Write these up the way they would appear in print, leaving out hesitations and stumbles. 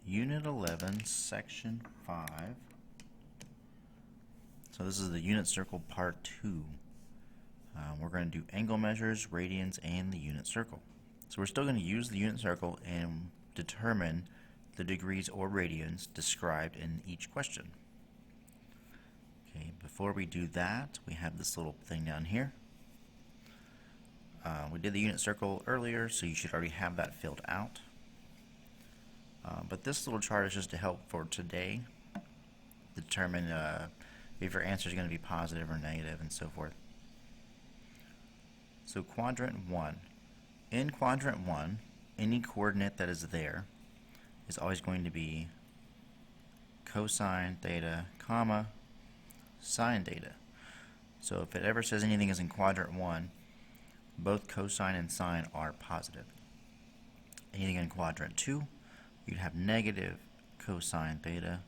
Unit 11, Section 5. So this is the unit circle part 2. We're going to do angle measures, radians, and the unit circle. So we're still going to use the unit circle and determine the degrees or radians described in each question. Okay, before we do that, we have this little thing down here. We did the unit circle earlier, so you should already have that filled out. But this little chart is just to help for today determine if your answer is going to be positive or negative and so forth. So quadrant 1. In quadrant 1, any coordinate that is there is always going to be cosine theta, comma, sine theta. So if it ever says anything is in quadrant 1, both cosine and sine are positive. Anything in quadrant 2, you'd have negative cosine theta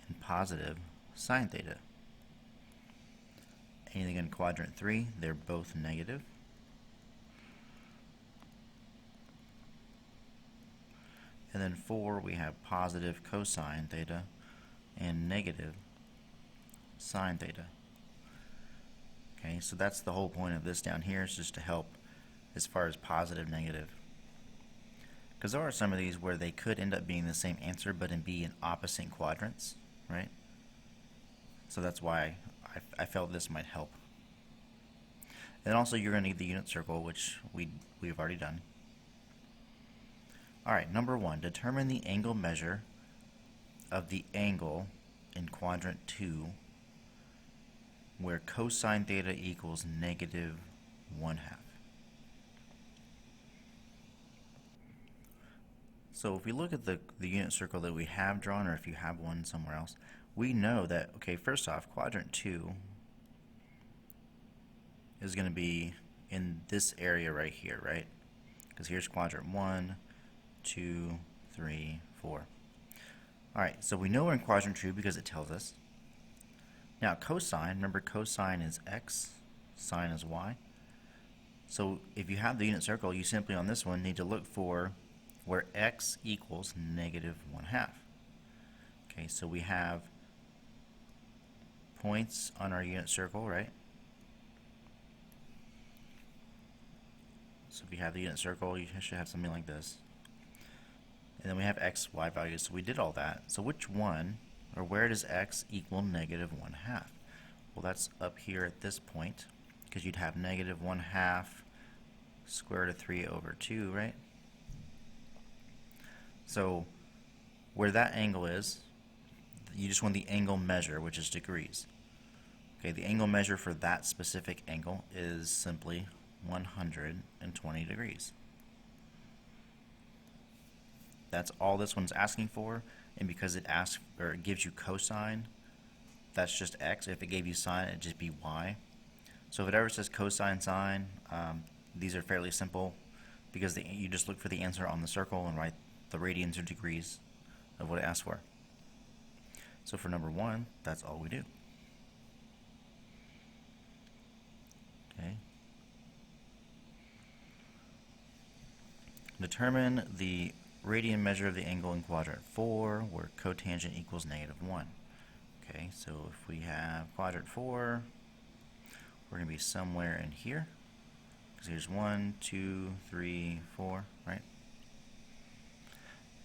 and positive sine theta. Anything in quadrant 3, they're both negative. And then 4, we have positive cosine theta and negative sine theta. Okay, so that's the whole point of this down here, is just to help as far as positive, negative. Because there are some of these where they could end up being the same answer, but be in opposite quadrants, right? So that's why I felt this might help. And also you're going to need the unit circle, which we've already done. Alright, number 1, determine the angle measure of the angle in quadrant 2 where cosine theta equals negative 1/2. So if we look at the unit circle that we have drawn, or if you have one somewhere else, we know that, okay, first off, quadrant 2 is going to be in this area right here, right? Because here's quadrant 1, 2, 3, 4. Alright, so we know we're in quadrant 2 because it tells us. Now cosine, remember cosine is x, sine is y. So if you have the unit circle, you simply on this one need to look for where x equals negative 1/2. Okay, so we have points on our unit circle, right? So if you have the unit circle, you should have something like this. And then we have x, y values, so we did all that. So which one, or where does x equal negative 1/2? Well, that's up here at this point, because you'd have negative 1/2 square root of 3 over 2, right? So where that angle is, you just want the angle measure, which is degrees. Okay, the angle measure for that specific angle is simply 120 degrees. That's all this one's asking for, and because it asks, or it gives you cosine, that's just x. If it gave you sine, it'd just be y. So if it ever says cosine, sine, these are fairly simple, because you just look for the answer on the circle and write the radians or degrees of what it asks for. So for number 1, that's all we do. Okay. Determine the radian measure of the angle in quadrant 4 where cotangent equals negative 1. Okay, so if we have quadrant 4, we're going to be somewhere in here. Because here's 1, 2, 3, 4, right?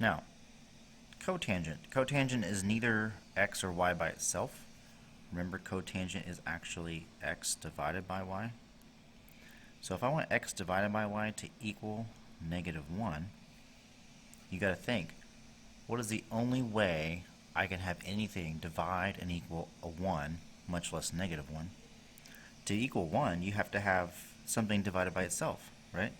Now, cotangent. Cotangent is neither x or y by itself. Remember, cotangent is actually x divided by y. So if I want x divided by y to equal negative 1, you got to think, what is the only way I can have anything divide and equal a 1, much less negative 1? To equal 1, you have to have something divided by itself, right?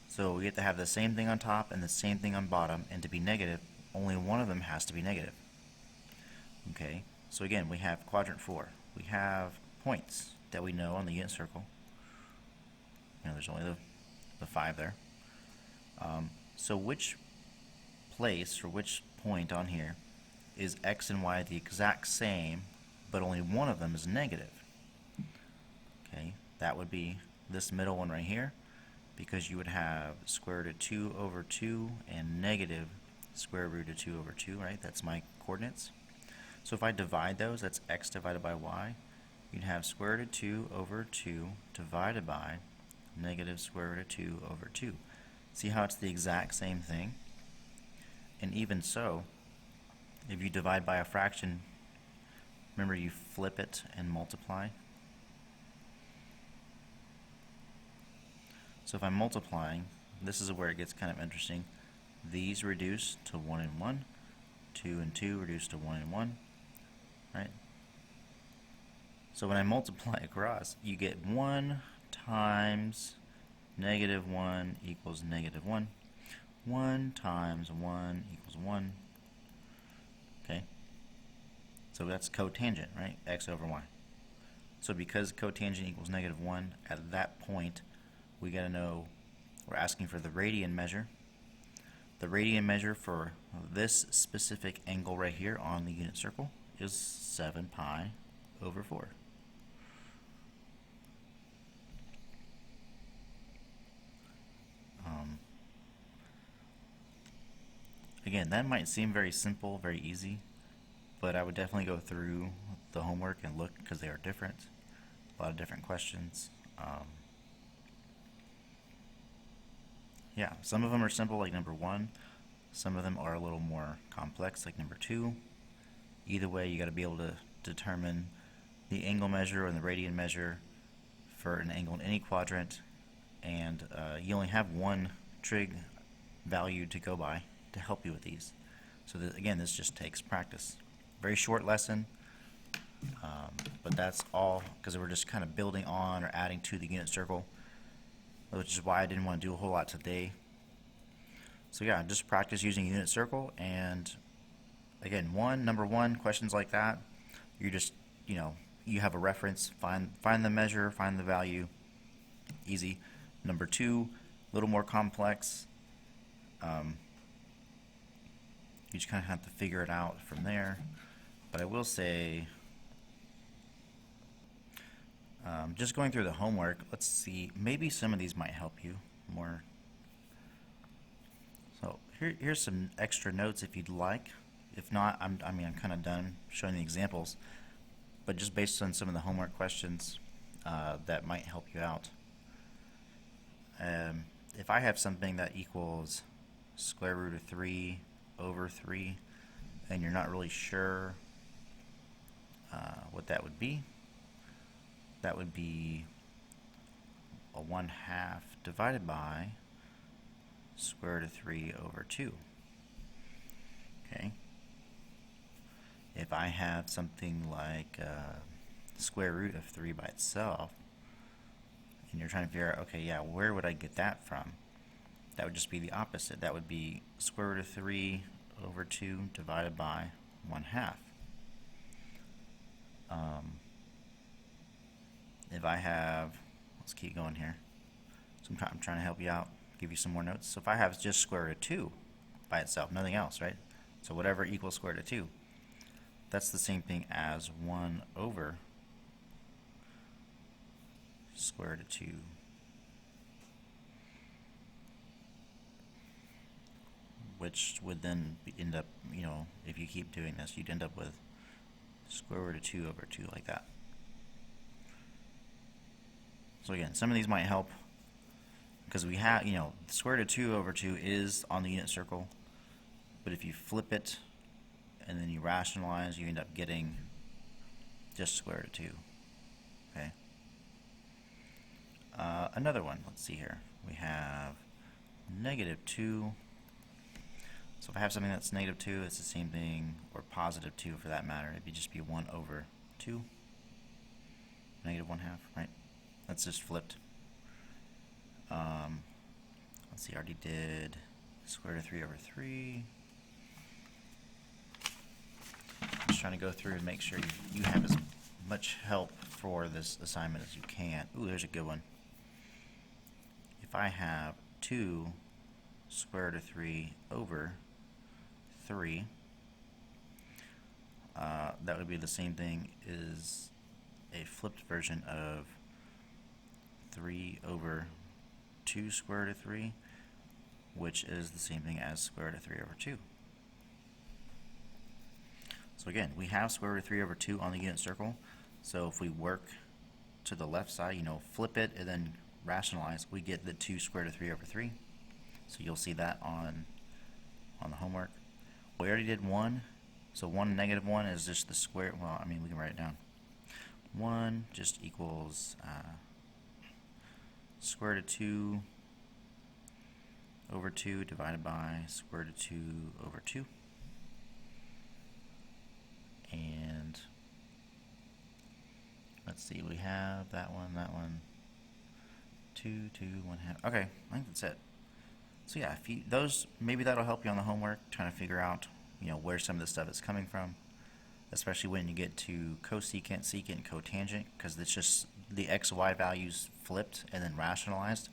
So we have to have the same thing on top and the same thing on bottom, and to be negative, only one of them has to be negative. Okay, so again, we have quadrant 4. We have points that we know on the unit circle. You know, there's only the 5 there. So which place or which point on here is x and y the exact same, but only one of them is negative? Okay, that would be this middle one right here, because you would have square root of 2 over 2 and negative square root of 2 over 2, right? That's my coordinates. So if I divide those, that's x divided by y. You'd have square root of 2 over 2 divided by negative square root of 2 over 2. See how it's the exact same thing? And even so, if you divide by a fraction, remember you flip it and multiply. So if I'm multiplying, this is where it gets kind of interesting. These reduce to 1 and 1. 2 and 2 reduce to 1 and 1. Right? So when I multiply across, you get 1 times negative 1 equals negative 1. 1 times 1 equals 1. Okay? So that's cotangent, right? X over y. So because cotangent equals negative 1, at that point, we got to know, we're asking for the radian measure. The radian measure for this specific angle right here on the unit circle is 7 pi over 4. Again, that might seem very simple, very easy, but I would definitely go through the homework and look, because they are different. A lot of different questions. Yeah, some of them are simple, like number 1. Some of them are a little more complex, like number 2. Either way, you got to be able to determine the angle measure and the radian measure for an angle in any quadrant, and you only have one trig value to go by to help you with these. So again, this just takes practice. Very short lesson, but that's all because we're just kind of building on or adding to the unit circle, which is why I didn't want to do a whole lot today. So yeah, just practice using unit circle, and again, number one, questions like that, you're just, you have a reference, find the measure, find the value, easy. Number 2, a little more complex. You just kind of have to figure it out from there. But I will say, just going through the homework, let's see, maybe some of these might help you more. So here's some extra notes if you'd like. If not, I'm kind of done showing the examples. But just based on some of the homework questions, that might help you out. If I have something that equals square root of 3 over 3, and you're not really sure what that would be a 1/2 divided by square root of 3 over 2. Okay. If I have something like square root of 3 by itself, and you're trying to figure out, okay, yeah, where would I get that from? That would just be the opposite. That would be square root of 3 over 2 divided by 1/2. If I have, let's keep going here. So I'm trying to help you out, give you some more notes. So if I have just square root of 2 by itself, nothing else, right? So whatever equals square root of 2, that's the same thing as 1 over square root of 2 which would then end up, if you keep doing this, you'd end up with square root of 2 over 2 like that. So again, some of these might help because we have, the square root of 2 over 2 is on the unit circle, but if you flip it and then you rationalize, you end up getting just square root of 2. Okay. Another one, let's see here. We have negative 2. So if I have something that's negative 2, it's the same thing, or positive 2 for that matter. It'd just be 1 over 2, negative 1/2, right? That's just flipped. Let's see, I already did square root of 3 over 3. I'm just trying to go through and make sure you have as much help for this assignment as you can. Ooh, there's a good one. If I have 2 square root of 3 over 3, that would be the same thing as a flipped version of 3 over 2 square root of 3, which is the same thing as square root of 3 over 2. So again, we have square root of 3 over 2 on the unit circle. So if we work to the left side, you know, flip it and then rationalize, we get the 2 square root of 3 over 3. So you'll see that on the homework. We already did 1. So 1 and negative 1 is just the square. Well, I mean, we can write it down. 1 just equals square root of 2 over 2 divided by square root of 2 over 2. And let's see, we have that one, 2, 2, 1/2. Okay, I think that's it. So yeah, if you, those, maybe that'll help you on the homework, trying to figure out, you know, where some of this stuff is coming from, especially when you get to cosecant, secant, and cotangent, because it's just the x, y values flipped and then rationalized.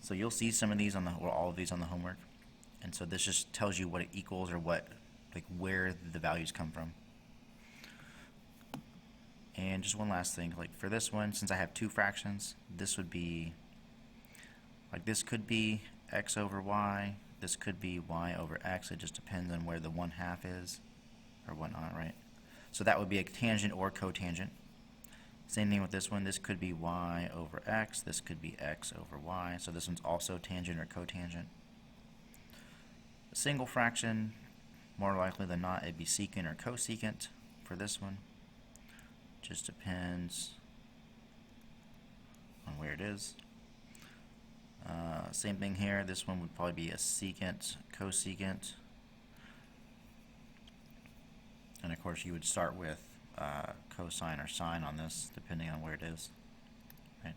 So you'll see some of these on the, or all of these on the homework, and so this just tells you what it equals, or what, like where the values come from. And just one last thing, like for this one, since I have 2 fractions, this would be, like this could be x over y, this could be y over x, it just depends on where the 1/2 is, or whatnot, right? So that would be a tangent or cotangent. Same thing with this one, this could be y over x, this could be x over y, so this one's also tangent or cotangent. A single fraction, more likely than not, it'd be secant or cosecant for this one. Just depends on where it is. Same thing here, this one would probably be a secant, cosecant. And of course you would start with cosine or sine on this, depending on where it is. Right?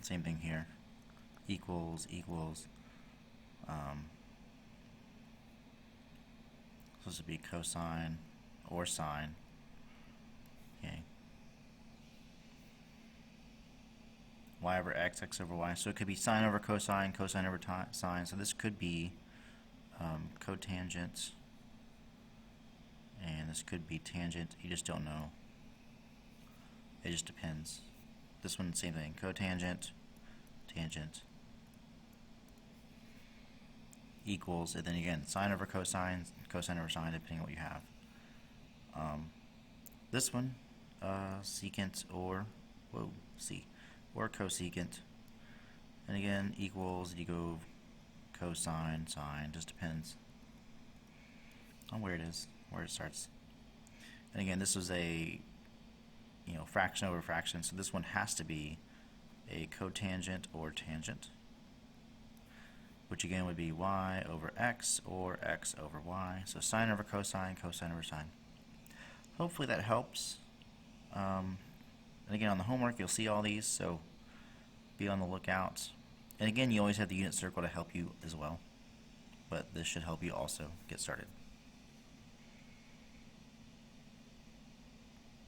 Same thing here. Equals, equals. So this would be cosine or sine. Okay. Y over x, x over y. So it could be sine over cosine, cosine over sine. So this could be cotangent, and this could be tangent. You just don't know. It just depends. This one, same thing. Cotangent, tangent, equals, and then again, sine over cosine, cosine over sine, depending on what you have. This one, secant or, or cosecant. And again, equals, you go cosine, sine, just depends on where it is, where it starts. And again, this was a, you know, fraction over fraction, so this one has to be a cotangent or tangent, which again would be y over x or x over y. So sine over cosine, cosine over sine. Hopefully that helps. And again, on the homework you'll see all these, so be on the lookout. And again, you always have the unit circle to help you as well, but this should help you also get started.